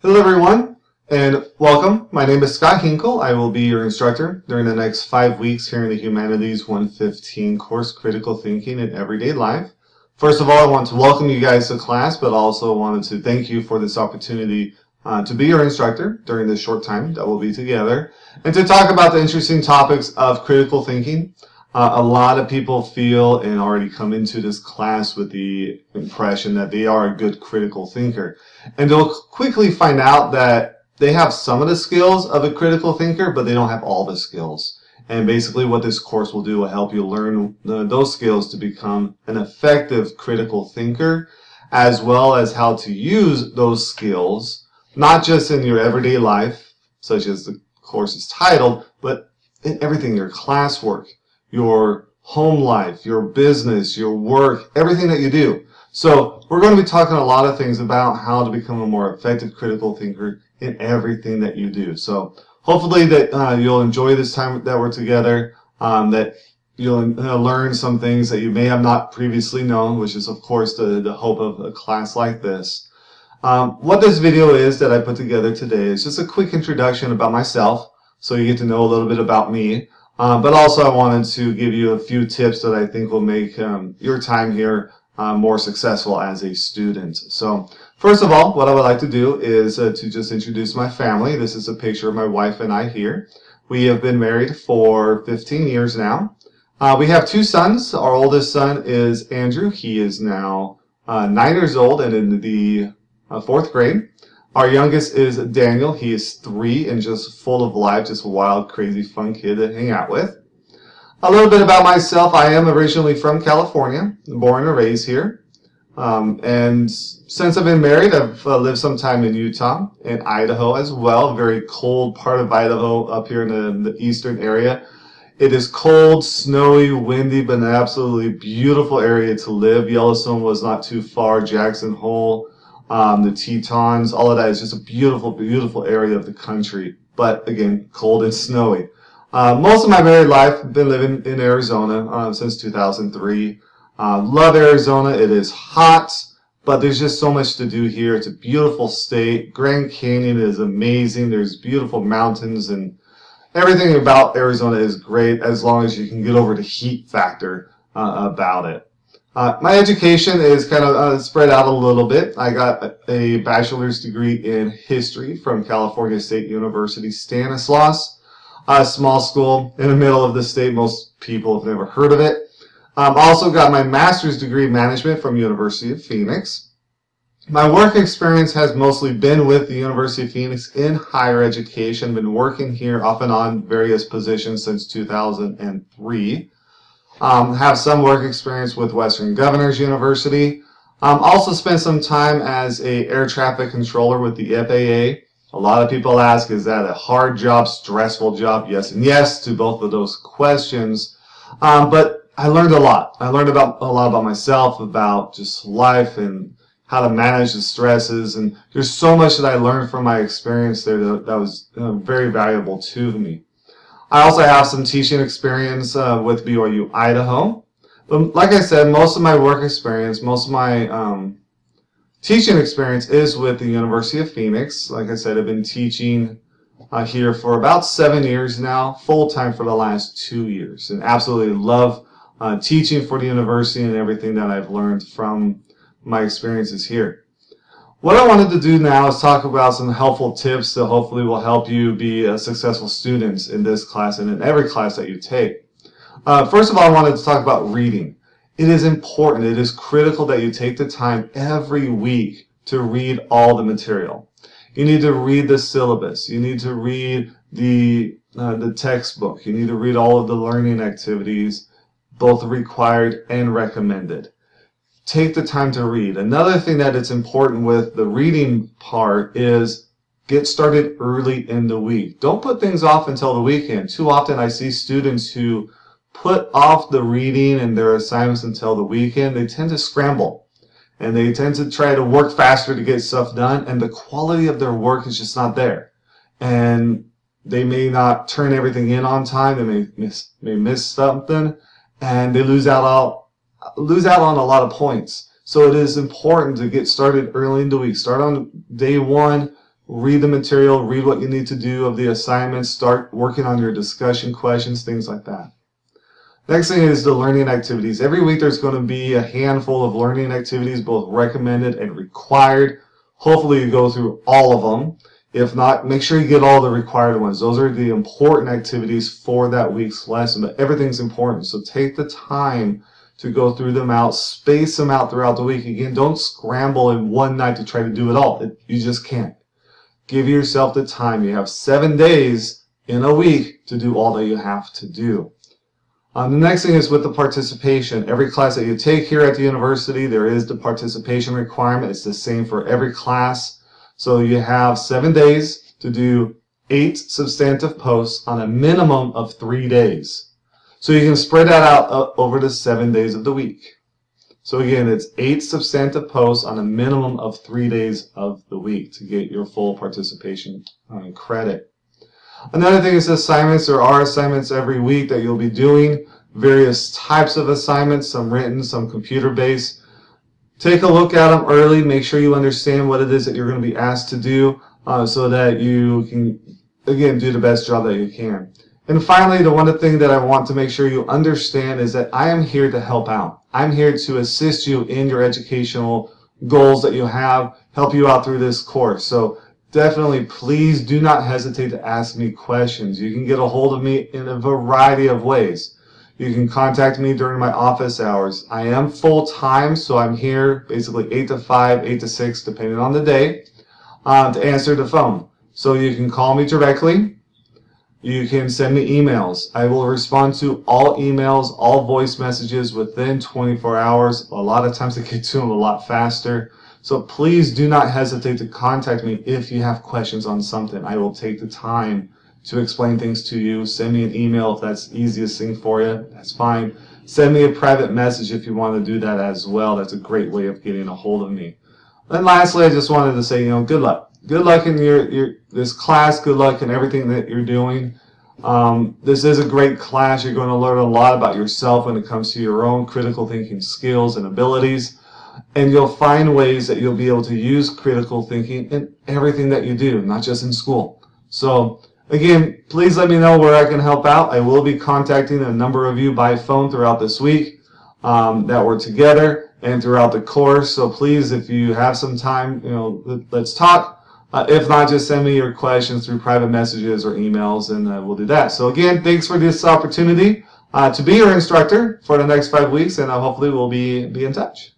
Hello everyone, and welcome. My name is Scott Hinkle. I will be your instructor during the next 5 weeks here in the Humanities 115 course, Critical Thinking in Everyday Life. First of all, I want to welcome you guys to class, but also wanted to thank you for this opportunity to be your instructor during this short time that we'll be together, and to talk about the interesting topics of critical thinking. A lot of people feel and already come into this class with the impression that they are a good critical thinker. And they'll quickly find out that they have some of the skills of a critical thinker, but they don't have all the skills. And basically what this course will do will help you learn those skills to become an effective critical thinker, as well as how to use those skills, not just in your everyday life, such as the course is titled, but in everything, your classwork, your home life, your business, your work, everything that you do. So we're going to be talking a lot of things about how to become a more effective critical thinker in everything that you do. So hopefully that you'll enjoy this time that we're together, that you'll learn some things that you may have not previously known, which is of course the hope of a class like this. What this video is that I put together today is just a quick introduction about myself, so you get to know a little bit about me. But also I wanted to give you a few tips that I think will make your time here more successful as a student. So first of all, what I would like to do is to just introduce my family. This is a picture of my wife and I here. We have been married for 15 years now. We have 2 sons. Our oldest son is Andrew. He is now 9 years old and in the 4th grade. Our youngest is Daniel. He is 3 and just full of life, just a wild, crazy, fun kid to hang out with. A little bit about myself. I am originally from California, born and raised here. And since I've been married, I've lived some time in Utah and Idaho as well. Very cold part of Idaho up here in the eastern area. It is cold, snowy, windy, but an absolutely beautiful area to live. Yellowstone was not too far. Jackson Hole. The Tetons, all of that is just a beautiful, beautiful area of the country. But again, cold and snowy. Most of my married life, I've been living in Arizona since 2003. Love Arizona. It is hot, but there's just so much to do here. It's a beautiful state. Grand Canyon is amazing. There's beautiful mountains, and everything about Arizona is great as long as you can get over the heat factor about it. My education is kind of spread out a little bit. I got a bachelor's degree in history from California State University, Stanislaus, a small school in the middle of the state. Most people have never heard of it. Also got my master's degree in management from University of Phoenix. My work experience has mostly been with the University of Phoenix in higher education. Been working here off and on various positions since 2003. Have some work experience with Western Governors University. Also spent some time as a air traffic controller with the FAA. A lot of people ask, is that a hard job, stressful job? Yes and yes to both of those questions. But I learned a lot. I learned a lot about myself, about just life and how to manage the stresses. And there's so much that I learned from my experience there that was very valuable to me. I also have some teaching experience with BYU Idaho. But like I said, most of my work experience, most of my teaching experience is with the University of Phoenix. Like I said, I've been teaching here for about 7 years now, full-time for the last 2 years. And absolutely love teaching for the university and everything that I've learned from my experiences here. What I wanted to do now is talk about some helpful tips that hopefully will help you be a successful student in this class and in every class that you take. First of all, I wanted to talk about reading. It is important, it is critical that you take the time every week to read all the material. You need to read the syllabus. You need to read the textbook. You need to read all of the learning activities, both required and recommended. Take the time to read. Another thing that it's important with the reading part is get started early in the week. Don't put things off until the weekend. Too often I see students who put off the reading and their assignments until the weekend. They tend to scramble and they tend to try to work faster to get stuff done, and the quality of their work is just not there. And they may not turn everything in on time. They may miss something, and they lose out on a lot of points. So it is important to get started early in the week. Start on day 1, read the material, read what you need to do of the assignments, start working on your discussion questions, things like that. Next thing is the learning activities. Every week there's going to be a handful of learning activities, both recommended and required. Hopefully you go through all of them. If not, make sure you get all the required ones. Those are the important activities for that week's lesson, but everything's important. So take the time to go through them out, space them out throughout the week. Again, don't scramble in one night to try to do it all. You just can't. Give yourself the time. You have 7 days in a week to do all that you have to do. The next thing is with the participation. Every class that you take here at the university, there is the participation requirement. It's the same for every class. So you have 7 days to do 8 substantive posts on a minimum of 3 days. So you can spread that out over the 7 days of the week. So again, it's 8 substantive posts on a minimum of 3 days of the week to get your full participation credit. Another thing is assignments. There are assignments every week that you'll be doing, various types of assignments, some written, some computer-based. Take a look at them early. Make sure you understand what it is that you're going to be asked to do so that you can, again, do the best job that you can. And finally, the one thing that I want to make sure you understand is that I am here to help out. I'm here to assist you in your educational goals that you have, help you out through this course. So definitely, please do not hesitate to ask me questions. You can get a hold of me in a variety of ways. You can contact me during my office hours. I am full-time, so I'm here basically 8 to 5, 8 to 6, depending on the day, to answer the phone. So you can call me directly. You can send me emails. I will respond to all emails, all voice messages within 24 hours. A lot of times I get to them a lot faster. So please do not hesitate to contact me if you have questions on something. I will take the time to explain things to you. Send me an email if that's the easiest thing for you. That's fine. Send me a private message if you want to do that as well. That's a great way of getting a hold of me. And lastly, I just wanted to say, good luck. Good luck in this class. Good luck in everything that you're doing. This is a great class. You're going to learn a lot about yourself when it comes to your own critical thinking skills and abilities. And you'll find ways that you'll be able to use critical thinking in everything that you do, not just in school. So again, please let me know where I can help out. I will be contacting a number of you by phone throughout this week that we're together and throughout the course. So please, if you have some time, let's talk. If not, just send me your questions through private messages or emails, and we'll do that. So again, thanks for this opportunity to be your instructor for the next 5 weeks, and hopefully we'll be in touch.